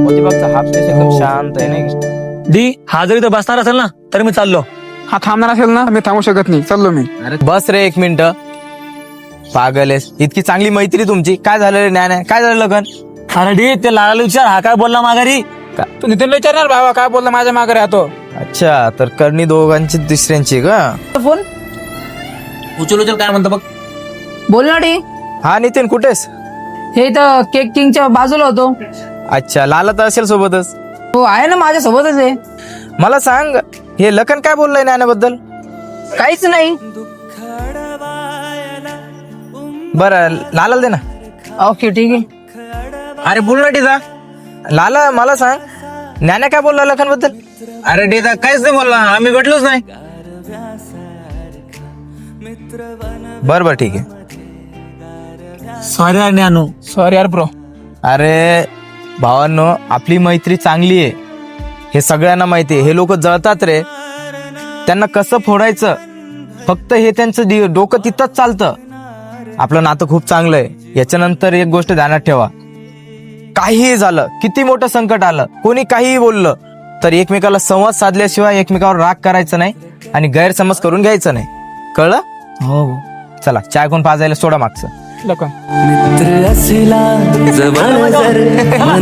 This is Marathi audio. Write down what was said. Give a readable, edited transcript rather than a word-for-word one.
फक्त हाफ स्टेशन एकदम शांत आहे नाही. डी हा जरी तो बसणार असेल ना तर मी चाललो. हा थांबणार असेल ना मी थांबू शकत नाही, चाललो मी. अरे बस रे एक मिनिट. पागल आहेस, इतकी चांगली मैत्री तुमची, काय झालं रे? नाही काय झालं लगन? अरे डी ते लाला विचार हा काय बोलला माघारी. तू नितीनला विचारणार भावा काय बोलला माझ्या मागे राहतो. अच्छा, तर करणी दोघांची तिसऱ्यांची का? फोन उचल काय म्हणतो बघ. बोल ना डी. हा नितीन कुठेस? हे इथं केक किंगच्या बाजूला होतो. अच्छा, लाला तर असेल सोबतच. हो आहे ना माझ्या सोबतच आहे. मला सांग, हे लखन काय बोललंय नाण्याबद्दल? काहीच नाही. बरं लाला दे ना. ओके ठीक आहे. अरे बोल ना टीजा. लाला मला सांग, ज्ञान्या काय बोलला लखन बद्दल? अरे डी काहीच नाही बोलला, आम्ही भेटलोच नाही. बरं ठीक आहे. सॉरी यार ज्ञानू. सॉरी यार ब्रो. अरे भावांनो, आपली मैत्री चांगली आहे हे सगळ्यांना माहिती आहे. हे लोक जळतात रे, त्यांना कसं फोडायचं फक्त हे त्यांचं डोकं तिथंच चालतं. आपलं नातं खूप चांगलं आहे. याच्यानंतर एक गोष्ट ध्यानात ठेवा, काहीही झालं, किती मोठं संकट आलं, कोणी काहीही बोललं तर एकमेकाला संवाद साधल्याशिवाय एकमेकावर राग करायचा नाही आणि गैरसमज करून घ्यायचं नाही. कळलं? हो. चला चाय कोण पाजायला सोडा मागचं. लखन मित्र असला जवळ जर